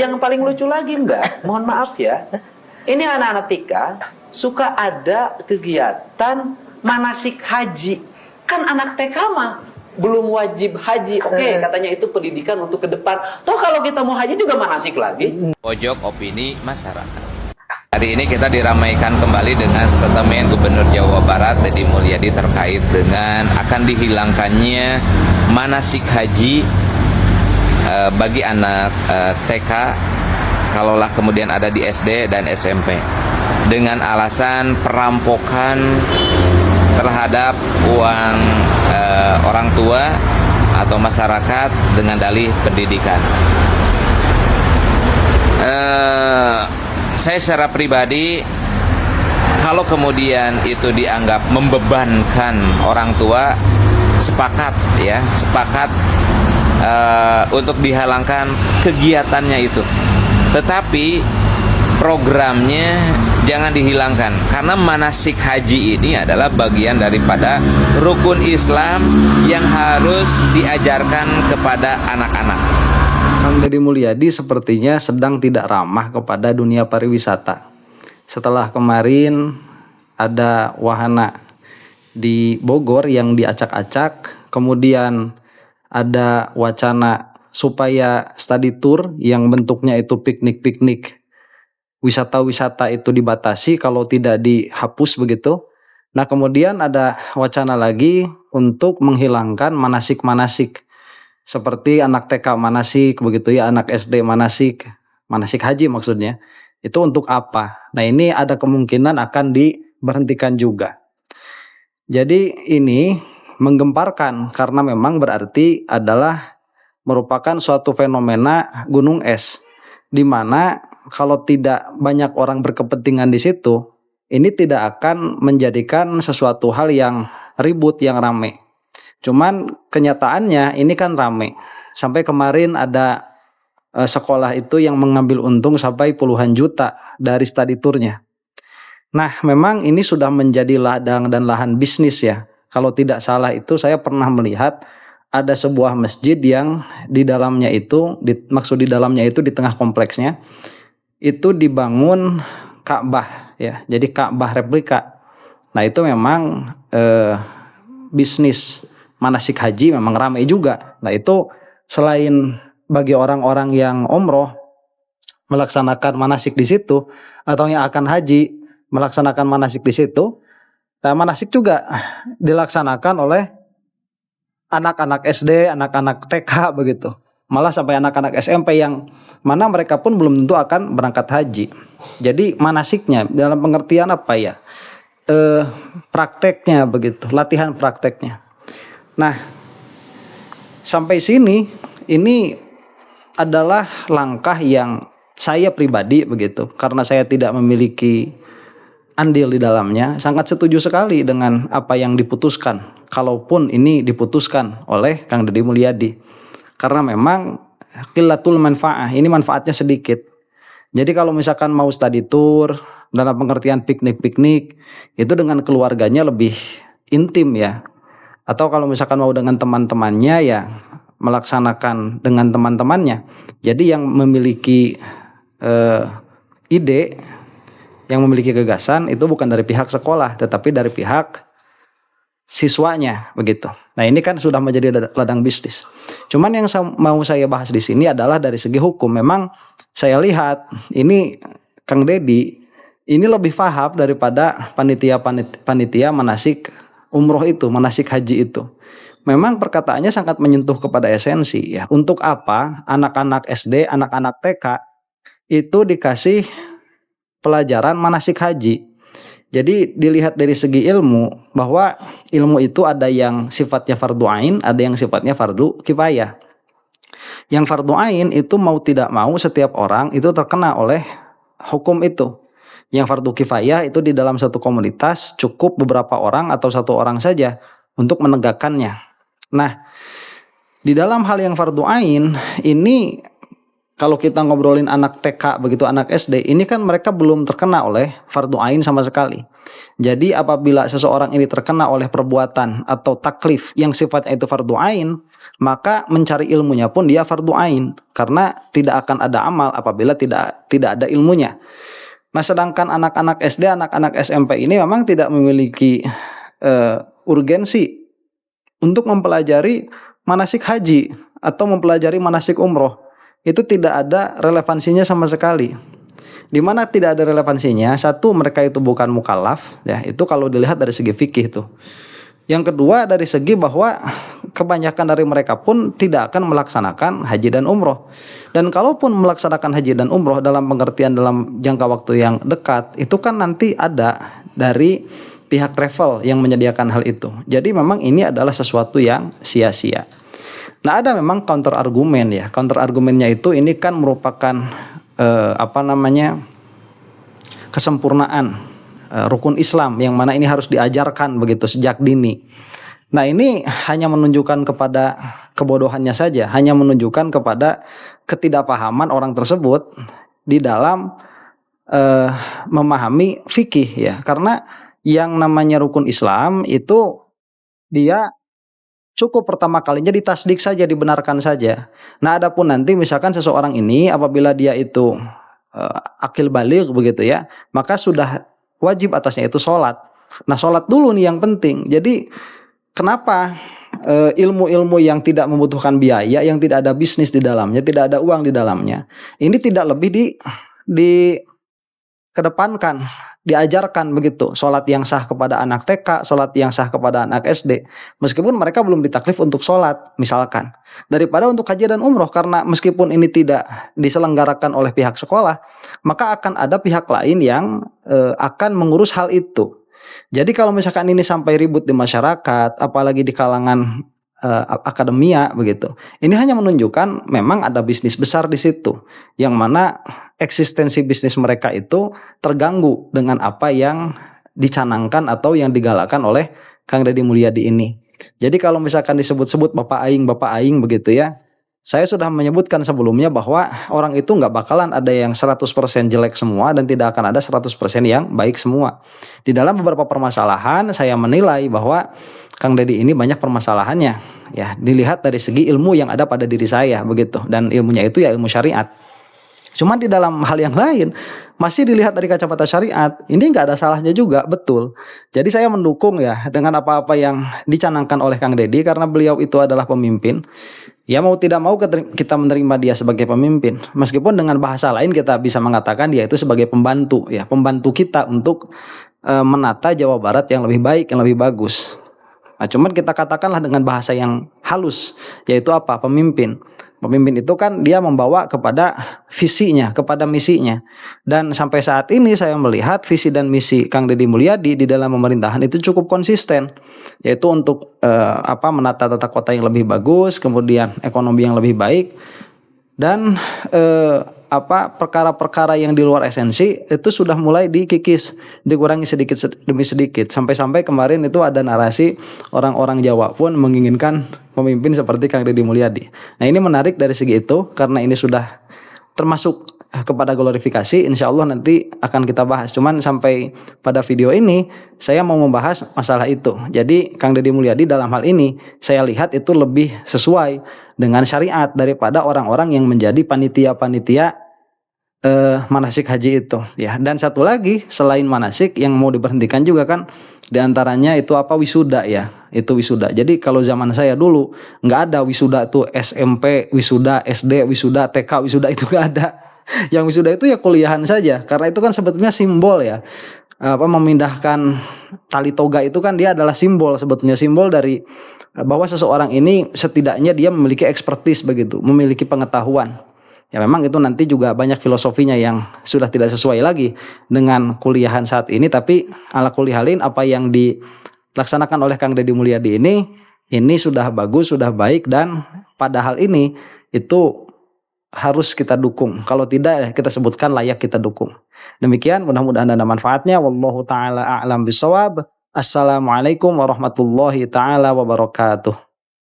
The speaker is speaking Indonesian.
Yang paling lucu lagi Mbak, mohon maaf ya, ini anak-anak TIKA suka ada kegiatan manasik haji. Kan anak TK mah belum wajib haji. Oke, katanya itu pendidikan untuk ke depan. Toh kalau kita mau haji juga manasik lagi. Pojok opini masyarakat. Hari ini kita diramaikan kembali dengan statement Gubernur Jawa Barat Deddy Mulyadi terkait dengan akan dihilangkannya manasik haji bagi anak TK kalaulah kemudian ada di SD dan SMP dengan alasan perampokan terhadap uang orang tua atau masyarakat dengan dalih pendidikan. Saya secara pribadi kalau kemudian itu dianggap membebankan orang tua, sepakat untuk dihilangkan kegiatannya itu. Tetapi programnya jangan dihilangkan, karena manasik haji ini adalah bagian daripada rukun Islam yang harus diajarkan kepada anak-anak. Kang Deddy Mulyadi sepertinya sedang tidak ramah kepada dunia pariwisata. Setelah kemarin ada wahana di Bogor yang diacak-acak, kemudian ada wacana supaya study tour yang bentuknya itu piknik-piknik, wisata-wisata itu dibatasi kalau tidak dihapus begitu. Nah, kemudian ada wacana lagi untuk menghilangkan manasik-manasik seperti anak TK manasik begitu ya, anak SD manasik haji maksudnya. Itu untuk apa? Nah, ini ada kemungkinan akan diberhentikan juga. Jadi ini menggemparkan karena memang berarti adalah merupakan suatu fenomena gunung es, di mana kalau tidak banyak orang berkepentingan di situ, ini tidak akan menjadikan sesuatu hal yang ribut, yang rame. Cuman kenyataannya ini kan rame. Sampai kemarin ada sekolah itu yang mengambil untung sampai puluhan juta dari study tournya. Nah, memang ini sudah menjadi ladang dan lahan bisnis ya. Kalau tidak salah itu saya pernah melihat ada sebuah masjid yang di dalamnya itu, maksud di dalamnya itu di tengah kompleksnya, itu dibangun Ka'bah ya. Jadi Ka'bah replika. Nah, itu memang bisnis manasik haji memang ramai juga. Nah, itu selain bagi orang-orang yang umroh melaksanakan manasik di situ atau yang akan haji melaksanakan manasik di situ, nah, manasik juga dilaksanakan oleh anak-anak SD, anak-anak TK begitu. Malah sampai anak-anak SMP yang mana mereka pun belum tentu akan berangkat haji. Jadi manasiknya dalam pengertian apa ya? Prakteknya begitu, latihan prakteknya. Nah, sampai sini ini adalah langkah yang saya pribadi begitu, karena saya tidak memiliki andil di dalamnya, sangat setuju sekali dengan apa yang diputuskan. Kalaupun ini diputuskan oleh Kang Deddy Mulyadi, karena memang qillatul manfaah, ini manfaatnya sedikit. Jadi kalau misalkan mau study tour dalam pengertian piknik-piknik itu dengan keluarganya lebih intim ya. Atau kalau misalkan mau dengan teman-temannya ya melaksanakan dengan teman-temannya. Jadi yang memiliki ide, yang memiliki gagasan itu bukan dari pihak sekolah, tetapi dari pihak siswanya begitu. Nah, ini kan sudah menjadi ladang bisnis. Cuman yang mau saya bahas di sini adalah dari segi hukum. Memang saya lihat ini Kang Deddy ini lebih paham daripada panitia manasik umroh itu, manasik haji itu. Memang perkataannya sangat menyentuh kepada esensi ya. Untuk apa anak-anak SD, anak-anak TK itu dikasih pelajaran manasik haji? Jadi dilihat dari segi ilmu, bahwa ilmu itu ada yang sifatnya fardu ain, ada yang sifatnya fardu kifayah. Yang fardu ain itu mau tidak mau setiap orang itu terkena oleh hukum itu. Yang fardu kifayah itu di dalam satu komunitas cukup beberapa orang atau satu orang saja untuk menegakkannya. Nah, di dalam hal yang fardu ain ini kalau kita ngobrolin anak TK begitu, anak SD, ini kan mereka belum terkena oleh fardu ain sama sekali. Jadi apabila seseorang ini terkena oleh perbuatan atau taklif yang sifatnya itu fardu ain, maka mencari ilmunya pun dia fardu ain, karena tidak akan ada amal apabila tidak ada ilmunya. Nah, sedangkan anak-anak SD, anak-anak SMP ini memang tidak memiliki urgensi untuk mempelajari manasik haji atau mempelajari manasik umroh. Itu tidak ada relevansinya sama sekali. Di mana tidak ada relevansinya? Satu, mereka itu bukan mukallaf, ya, itu kalau dilihat dari segi fikih itu. Yang kedua, dari segi bahwa kebanyakan dari mereka pun tidak akan melaksanakan haji dan umroh. Dan kalaupun melaksanakan haji dan umroh dalam pengertian dalam jangka waktu yang dekat, itu kan nanti ada dari pihak travel yang menyediakan hal itu. Jadi memang ini adalah sesuatu yang sia-sia. Nah, ada memang counter argumen ya. Counter argumennya itu ini kan merupakan kesempurnaan rukun Islam yang mana ini harus diajarkan begitu sejak dini. Nah, ini hanya menunjukkan kepada kebodohannya saja, hanya menunjukkan kepada ketidakpahaman orang tersebut di dalam memahami fikih ya. Karena yang namanya rukun Islam itu dia cukup pertama kalinya ditasdik saja, dibenarkan saja. Nah, adapun nanti misalkan seseorang ini apabila dia itu akil baligh begitu ya, maka sudah wajib atasnya itu sholat. Nah, sholat dulu nih yang penting. Jadi kenapa ilmu-ilmu yang tidak membutuhkan biaya, yang tidak ada bisnis di dalamnya, tidak ada uang di dalamnya, ini tidak lebih dikedepankan, diajarkan begitu. Sholat yang sah kepada anak TK, sholat yang sah kepada anak SD, meskipun mereka belum ditaklif untuk sholat misalkan, daripada untuk haji dan umroh. Karena meskipun ini tidak diselenggarakan oleh pihak sekolah, maka akan ada pihak lain yang akan mengurus hal itu. Jadi kalau misalkan ini sampai ribut di masyarakat, apalagi di kalangan akademia begitu, ini hanya menunjukkan memang ada bisnis besar di situ, yang mana eksistensi bisnis mereka itu terganggu dengan apa yang dicanangkan atau yang digalakkan oleh Kang Deddy Mulyadi ini. Jadi kalau misalkan disebut-sebut Bapak Aing begitu ya, saya sudah menyebutkan sebelumnya bahwa orang itu nggak bakalan ada yang 100% jelek semua dan tidak akan ada 100% yang baik semua. Di dalam beberapa permasalahan saya menilai bahwa Kang Deddy ini banyak permasalahannya ya, dilihat dari segi ilmu yang ada pada diri saya begitu, dan ilmunya itu ya ilmu syariat. Cuman di dalam hal yang lain masih dilihat dari kacamata syariat, ini nggak ada salahnya juga, betul. Jadi saya mendukung ya dengan apa-apa yang dicanangkan oleh Kang Deddy, karena beliau itu adalah pemimpin. Ya mau tidak mau kita menerima dia sebagai pemimpin. Meskipun dengan bahasa lain kita bisa mengatakan dia itu sebagai pembantu ya, pembantu kita untuk menata Jawa Barat yang lebih baik, yang lebih bagus. Nah, cuman kita katakanlah dengan bahasa yang halus, yaitu apa? Pemimpin. Pemimpin itu kan dia membawa kepada visinya, kepada misinya. Dan sampai saat ini saya melihat visi dan misi Kang Deddy Mulyadi di dalam pemerintahan itu cukup konsisten, yaitu untuk menata tata kota yang lebih bagus, kemudian ekonomi yang lebih baik, dan perkara-perkara yang di luar esensi itu sudah mulai dikikis, dikurangi sedikit demi sedikit, sampai-sampai kemarin itu ada narasi orang-orang Jawa pun menginginkan pemimpin seperti Kang Deddy Mulyadi. Nah, ini menarik dari segi itu, karena ini sudah termasuk kepada glorifikasi. Insya Allah nanti akan kita bahas. Cuman sampai pada video ini saya mau membahas masalah itu. Jadi Kang Deddy Mulyadi dalam hal ini saya lihat itu lebih sesuai dengan syariat daripada orang-orang yang menjadi panitia-panitia manasik haji itu ya. Dan satu lagi selain manasik yang mau diberhentikan juga kan, diantaranya itu wisuda ya, itu wisuda. Jadi kalau zaman saya dulu nggak ada wisuda tuh, SMP wisuda, SD wisuda, TK wisuda, itu nggak ada. Yang wisuda itu ya kuliahan saja, karena itu kan sebetulnya simbol ya, memindahkan tali toga itu kan dia adalah simbol, sebetulnya simbol dari bahwa seseorang ini setidaknya dia memiliki ekspertis begitu, memiliki pengetahuan. Ya memang itu nanti juga banyak filosofinya yang sudah tidak sesuai lagi dengan kuliahan saat ini, tapi ala kulli halin apa yang dilaksanakan oleh Kang Deddy Mulyadi ini sudah bagus, sudah baik, dan pada hal ini itu harus kita dukung. Kalau tidak ya kita sebutkan layak kita dukung. Demikian, mudah-mudahan ada manfaatnya. Wallahu taala a'lam bishawab. Assalamualaikum warahmatullahi taala wabarakatuh.